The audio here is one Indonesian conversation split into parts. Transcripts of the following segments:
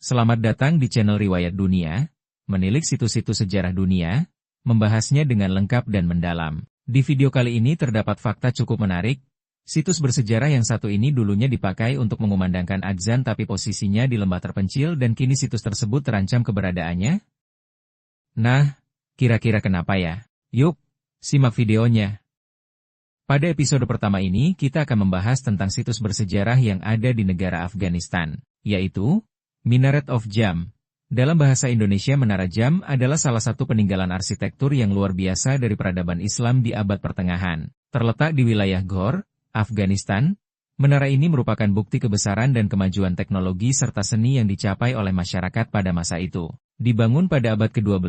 Selamat datang di channel Riwayat Dunia, menilik situs-situs sejarah dunia, membahasnya dengan lengkap dan mendalam. Di video kali ini terdapat fakta cukup menarik. Situs bersejarah yang satu ini dulunya dipakai untuk mengumandangkan adzan tapi posisinya di lembah terpencil dan kini situs tersebut terancam keberadaannya. Nah, kira-kira kenapa ya? Yuk, simak videonya. Pada episode pertama ini kita akan membahas tentang situs bersejarah yang ada di negara Afghanistan, yaitu Minaret of Jam. Dalam bahasa Indonesia, Menara Jam adalah salah satu peninggalan arsitektur yang luar biasa dari peradaban Islam di abad pertengahan. Terletak di wilayah Ghor, Afghanistan, menara ini merupakan bukti kebesaran dan kemajuan teknologi serta seni yang dicapai oleh masyarakat pada masa itu. Dibangun pada abad ke-12,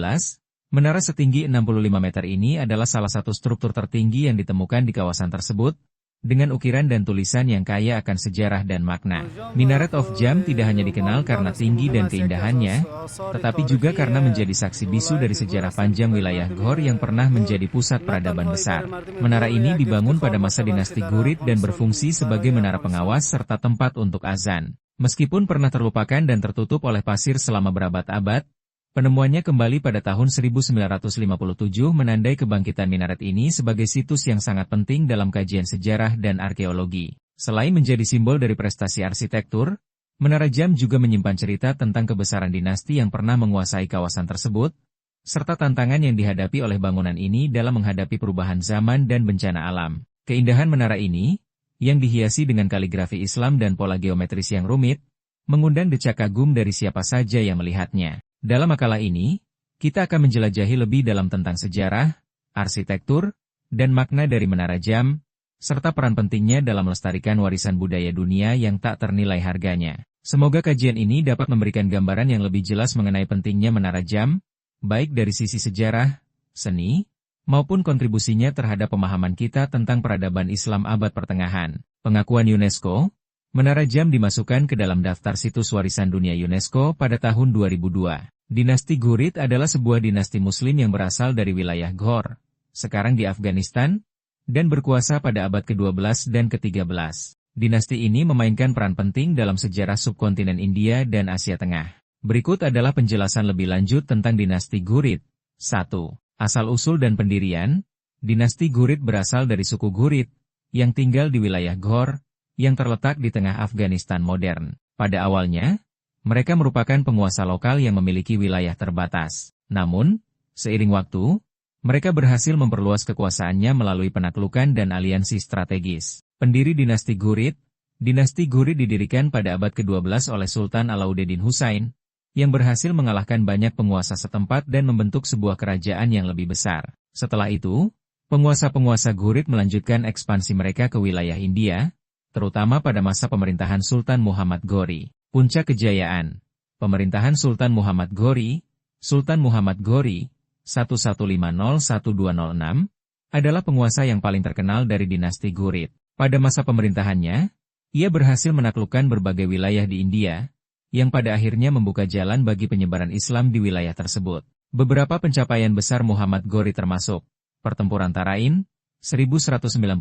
menara setinggi 65 meter ini adalah salah satu struktur tertinggi yang ditemukan di kawasan tersebut, dengan ukiran dan tulisan yang kaya akan sejarah dan makna. Minaret of Jam tidak hanya dikenal karena tinggi dan keindahannya, tetapi juga karena menjadi saksi bisu dari sejarah panjang wilayah Ghor yang pernah menjadi pusat peradaban besar. Menara ini dibangun pada masa dinasti Ghurid dan berfungsi sebagai menara pengawas serta tempat untuk azan. Meskipun pernah terlupakan dan tertutup oleh pasir selama berabad-abad, penemuannya kembali pada tahun 1957 menandai kebangkitan minaret ini sebagai situs yang sangat penting dalam kajian sejarah dan arkeologi. Selain menjadi simbol dari prestasi arsitektur, Menara Jam juga menyimpan cerita tentang kebesaran dinasti yang pernah menguasai kawasan tersebut, serta tantangan yang dihadapi oleh bangunan ini dalam menghadapi perubahan zaman dan bencana alam. Keindahan menara ini, yang dihiasi dengan kaligrafi Islam dan pola geometris yang rumit, mengundang decak kagum dari siapa saja yang melihatnya. Dalam makalah ini, kita akan menjelajahi lebih dalam tentang sejarah, arsitektur, dan makna dari Menara Jam, serta peran pentingnya dalam melestarikan warisan budaya dunia yang tak ternilai harganya. Semoga kajian ini dapat memberikan gambaran yang lebih jelas mengenai pentingnya Menara Jam, baik dari sisi sejarah, seni, maupun kontribusinya terhadap pemahaman kita tentang peradaban Islam abad pertengahan. Pengakuan UNESCO, Menara Jam dimasukkan ke dalam daftar situs warisan dunia UNESCO pada tahun 2002. Dinasti Ghurid adalah sebuah dinasti Muslim yang berasal dari wilayah Ghor, sekarang di Afghanistan, dan berkuasa pada abad ke-12 dan ke-13. Dinasti ini memainkan peran penting dalam sejarah subkontinen India dan Asia Tengah. Berikut adalah penjelasan lebih lanjut tentang dinasti Ghurid. 1. Asal-usul dan pendirian. Dinasti Ghurid berasal dari suku Ghurid, yang tinggal di wilayah Ghor, yang terletak di tengah Afghanistan modern. Pada awalnya, mereka merupakan penguasa lokal yang memiliki wilayah terbatas. Namun, seiring waktu, mereka berhasil memperluas kekuasaannya melalui penaklukan dan aliansi strategis. Pendiri dinasti Ghurid didirikan pada abad ke-12 oleh Sultan Alauddin Husain, yang berhasil mengalahkan banyak penguasa setempat dan membentuk sebuah kerajaan yang lebih besar. Setelah itu, penguasa-penguasa Ghurid melanjutkan ekspansi mereka ke wilayah India, terutama pada masa pemerintahan Sultan Muhammad Ghori. Puncak kejayaan. Pemerintahan Sultan Muhammad Ghori, 1150-1206, adalah penguasa yang paling terkenal dari dinasti Ghurid. Pada masa pemerintahannya, ia berhasil menaklukkan berbagai wilayah di India, yang pada akhirnya membuka jalan bagi penyebaran Islam di wilayah tersebut. Beberapa pencapaian besar Muhammad Ghori termasuk Pertempuran Tarain, 1191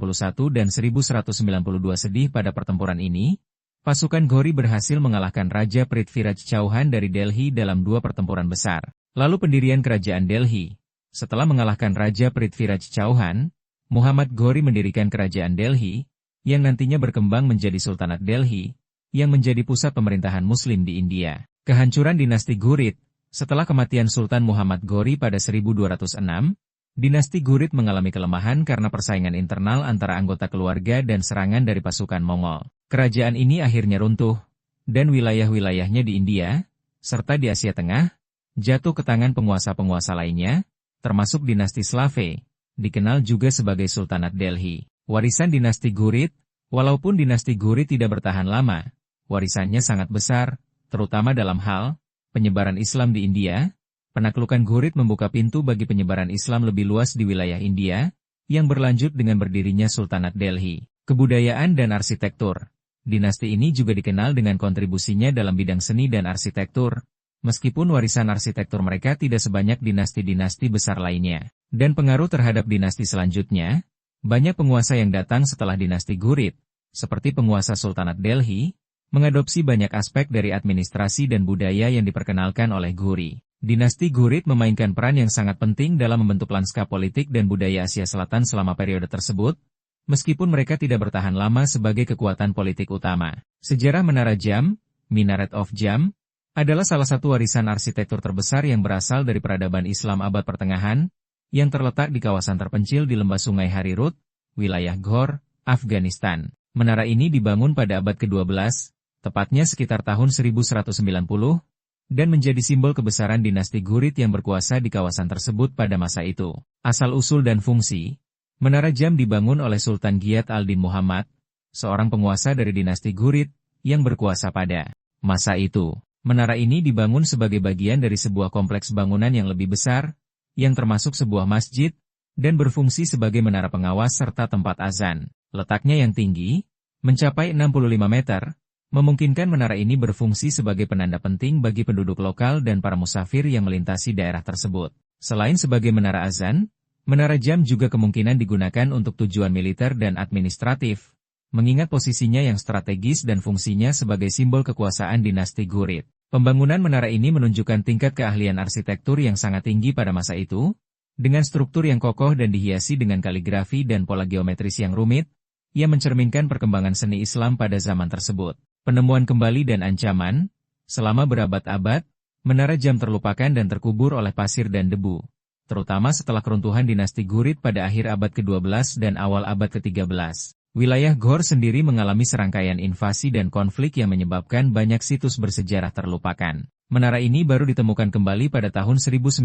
dan 1192. Sedih pada pertempuran ini, pasukan Ghori berhasil mengalahkan Raja Prithviraj Chauhan dari Delhi dalam dua pertempuran besar. Lalu pendirian kerajaan Delhi. Setelah mengalahkan Raja Prithviraj Chauhan, Muhammad Ghori mendirikan kerajaan Delhi, yang nantinya berkembang menjadi Sultanat Delhi, yang menjadi pusat pemerintahan Muslim di India. Kehancuran dinasti Ghurid. Setelah kematian Sultan Muhammad Ghori pada 1206, dinasti Ghurid mengalami kelemahan karena persaingan internal antara anggota keluarga dan serangan dari pasukan Mongol. Kerajaan ini akhirnya runtuh, dan wilayah-wilayahnya di India, serta di Asia Tengah, jatuh ke tangan penguasa-penguasa lainnya, termasuk dinasti Slave, dikenal juga sebagai Sultanat Delhi. Warisan dinasti Ghurid. Walaupun dinasti Ghurid tidak bertahan lama, warisannya sangat besar, terutama dalam hal penyebaran Islam di India. Penaklukan Ghurid membuka pintu bagi penyebaran Islam lebih luas di wilayah India, yang berlanjut dengan berdirinya Sultanat Delhi. Kebudayaan dan arsitektur. Dinasti ini juga dikenal dengan kontribusinya dalam bidang seni dan arsitektur, meskipun warisan arsitektur mereka tidak sebanyak dinasti-dinasti besar lainnya. Dan pengaruh terhadap dinasti selanjutnya, banyak penguasa yang datang setelah dinasti Ghurid, seperti penguasa Sultanat Delhi, mengadopsi banyak aspek dari administrasi dan budaya yang diperkenalkan oleh Ghuri. Dinasti Ghurid memainkan peran yang sangat penting dalam membentuk lanskap politik dan budaya Asia Selatan selama periode tersebut, meskipun mereka tidak bertahan lama sebagai kekuatan politik utama. Sejarah Menara Jam, Minaret of Jam, adalah salah satu warisan arsitektur terbesar yang berasal dari peradaban Islam abad pertengahan, yang terletak di kawasan terpencil di lembah Sungai Harirut, wilayah Ghor, Afghanistan. Menara ini dibangun pada abad ke-12, tepatnya sekitar tahun 1190, dan menjadi simbol kebesaran dinasti Ghurid yang berkuasa di kawasan tersebut pada masa itu. Asal-usul dan fungsi, Menara Jam dibangun oleh Sultan Giyad al-Din Muhammad, seorang penguasa dari dinasti Ghurid, yang berkuasa pada masa itu. Menara ini dibangun sebagai bagian dari sebuah kompleks bangunan yang lebih besar, yang termasuk sebuah masjid, dan berfungsi sebagai menara pengawas serta tempat azan. Letaknya yang tinggi, mencapai 65 meter, memungkinkan menara ini berfungsi sebagai penanda penting bagi penduduk lokal dan para musafir yang melintasi daerah tersebut. Selain sebagai menara azan, Menara Jam juga kemungkinan digunakan untuk tujuan militer dan administratif, mengingat posisinya yang strategis dan fungsinya sebagai simbol kekuasaan dinasti Ghurid. Pembangunan menara ini menunjukkan tingkat keahlian arsitektur yang sangat tinggi pada masa itu, dengan struktur yang kokoh dan dihiasi dengan kaligrafi dan pola geometris yang rumit, yang mencerminkan perkembangan seni Islam pada zaman tersebut. Penemuan kembali dan ancaman, selama berabad-abad, Menara Jam terlupakan dan terkubur oleh pasir dan debu, terutama setelah keruntuhan dinasti Ghurid pada akhir abad ke-12 dan awal abad ke-13. Wilayah Ghor sendiri mengalami serangkaian invasi dan konflik yang menyebabkan banyak situs bersejarah terlupakan. Menara ini baru ditemukan kembali pada tahun 1957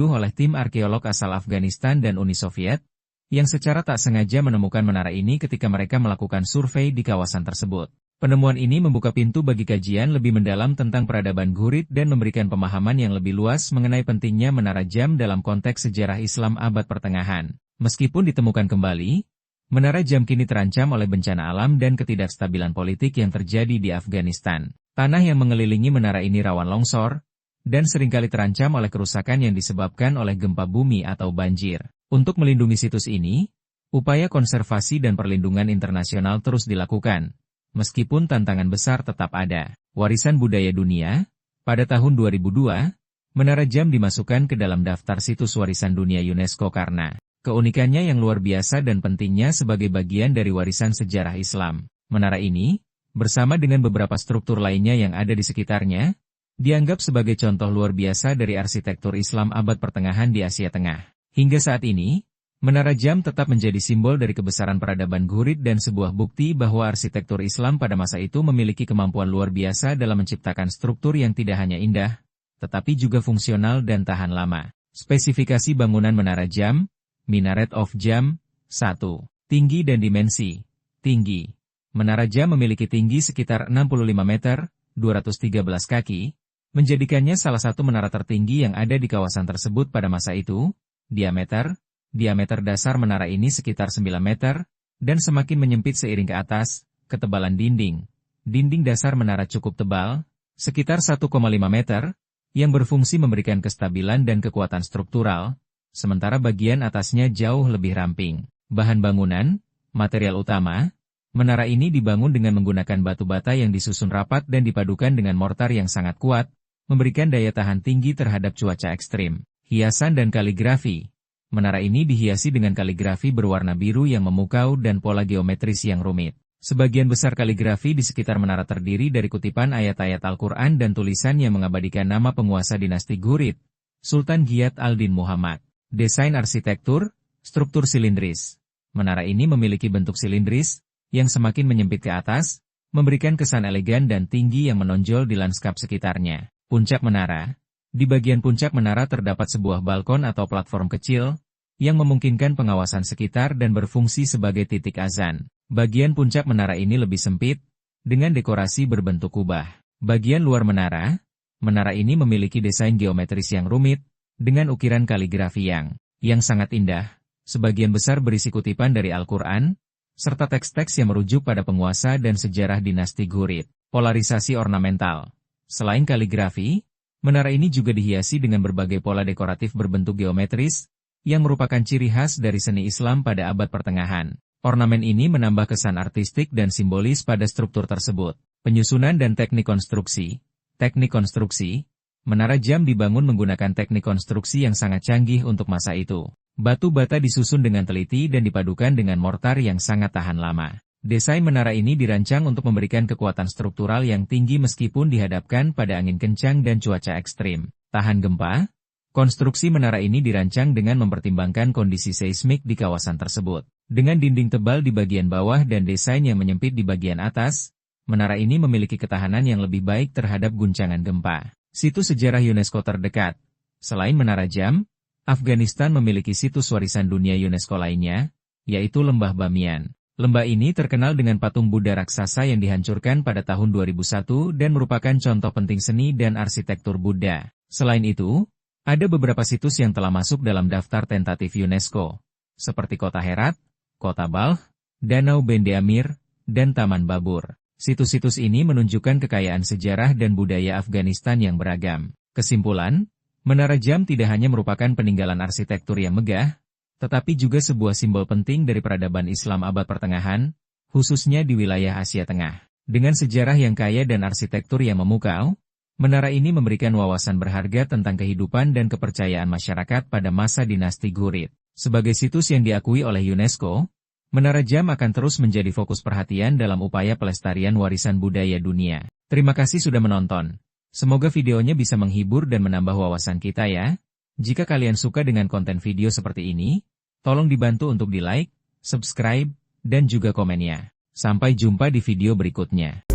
oleh tim arkeolog asal Afghanistan dan Uni Soviet, yang secara tak sengaja menemukan menara ini ketika mereka melakukan survei di kawasan tersebut. Penemuan ini membuka pintu bagi kajian lebih mendalam tentang peradaban Ghurid dan memberikan pemahaman yang lebih luas mengenai pentingnya Menara Jam dalam konteks sejarah Islam abad pertengahan. Meskipun ditemukan kembali, Menara Jam kini terancam oleh bencana alam dan ketidakstabilan politik yang terjadi di Afghanistan. Tanah yang mengelilingi menara ini rawan longsor, dan seringkali terancam oleh kerusakan yang disebabkan oleh gempa bumi atau banjir. Untuk melindungi situs ini, upaya konservasi dan perlindungan internasional terus dilakukan. Meskipun tantangan besar tetap ada. Warisan Budaya Dunia, pada tahun 2002, Menara Jam dimasukkan ke dalam daftar situs warisan dunia UNESCO karena keunikannya yang luar biasa dan pentingnya sebagai bagian dari warisan sejarah Islam. Menara ini, bersama dengan beberapa struktur lainnya yang ada di sekitarnya, dianggap sebagai contoh luar biasa dari arsitektur Islam abad pertengahan di Asia Tengah. Hingga saat ini, Menara Jam tetap menjadi simbol dari kebesaran peradaban Ghurid dan sebuah bukti bahwa arsitektur Islam pada masa itu memiliki kemampuan luar biasa dalam menciptakan struktur yang tidak hanya indah, tetapi juga fungsional dan tahan lama. Spesifikasi bangunan Menara Jam, Minaret of Jam, 1. Tinggi dan dimensi. Tinggi. Menara Jam memiliki tinggi sekitar 65 meter, 213 kaki, menjadikannya salah satu menara tertinggi yang ada di kawasan tersebut pada masa itu. Diameter dasar menara ini sekitar 9 meter, dan semakin menyempit seiring ke atas. Ketebalan dinding. Dinding dasar menara cukup tebal, sekitar 1,5 meter, yang berfungsi memberikan kestabilan dan kekuatan struktural, sementara bagian atasnya jauh lebih ramping. Bahan bangunan, material utama, menara ini dibangun dengan menggunakan batu bata yang disusun rapat dan dipadukan dengan mortar yang sangat kuat, memberikan daya tahan tinggi terhadap cuaca ekstrim. Hiasan dan kaligrafi. Menara ini dihiasi dengan kaligrafi berwarna biru yang memukau dan pola geometris yang rumit. Sebagian besar kaligrafi di sekitar menara terdiri dari kutipan ayat-ayat Al-Quran dan tulisan yang mengabadikan nama penguasa dinasti Ghurid, Sultan Giyad al-Din Muhammad. Desain arsitektur, struktur silindris. Menara ini memiliki bentuk silindris, yang semakin menyempit ke atas, memberikan kesan elegan dan tinggi yang menonjol di lanskap sekitarnya. Puncak menara. Di bagian puncak menara terdapat sebuah balkon atau platform kecil, yang memungkinkan pengawasan sekitar dan berfungsi sebagai titik azan. Bagian puncak menara ini lebih sempit, dengan dekorasi berbentuk kubah. Bagian luar menara ini memiliki desain geometris yang rumit, dengan ukiran kaligrafi yang sangat indah. Sebagian besar berisi kutipan dari Al-Quran, serta teks-teks yang merujuk pada penguasa dan sejarah dinasti Ghurid. Polarisasi ornamental. Selain kaligrafi, menara ini juga dihiasi dengan berbagai pola dekoratif berbentuk geometris, yang merupakan ciri khas dari seni Islam pada abad pertengahan. Ornamen ini menambah kesan artistik dan simbolis pada struktur tersebut. Penyusunan dan teknik konstruksi. Teknik konstruksi. Menara jam dibangun menggunakan teknik konstruksi yang sangat canggih untuk masa itu. Batu bata disusun dengan teliti dan dipadukan dengan mortar yang sangat tahan lama. Desain menara ini dirancang untuk memberikan kekuatan struktural yang tinggi meskipun dihadapkan pada angin kencang dan cuaca ekstrim. Tahan gempa. Konstruksi menara ini dirancang dengan mempertimbangkan kondisi seismik di kawasan tersebut. Dengan dinding tebal di bagian bawah dan desain yang menyempit di bagian atas, menara ini memiliki ketahanan yang lebih baik terhadap guncangan gempa. Situs sejarah UNESCO terdekat. Selain menara jam, Afghanistan memiliki situs warisan dunia UNESCO lainnya, yaitu Lembah Bamiyan. Lembah ini terkenal dengan patung Buddha raksasa yang dihancurkan pada tahun 2001 dan merupakan contoh penting seni dan arsitektur Buddha. Selain itu, ada beberapa situs yang telah masuk dalam daftar tentatif UNESCO, seperti Kota Herat, Kota Balkh, Danau Bende Amir, dan Taman Babur. Situs-situs ini menunjukkan kekayaan sejarah dan budaya Afghanistan yang beragam. Kesimpulan, menara jam tidak hanya merupakan peninggalan arsitektur yang megah, tetapi juga sebuah simbol penting dari peradaban Islam abad pertengahan, khususnya di wilayah Asia Tengah. Dengan sejarah yang kaya dan arsitektur yang memukau, menara ini memberikan wawasan berharga tentang kehidupan dan kepercayaan masyarakat pada masa dinasti Ghurid. Sebagai situs yang diakui oleh UNESCO, menara jam akan terus menjadi fokus perhatian dalam upaya pelestarian warisan budaya dunia. Terima kasih sudah menonton. Semoga videonya bisa menghibur dan menambah wawasan kita ya. Jika kalian suka dengan konten video seperti ini, tolong dibantu untuk di-like, subscribe, dan juga komennya. Sampai jumpa di video berikutnya.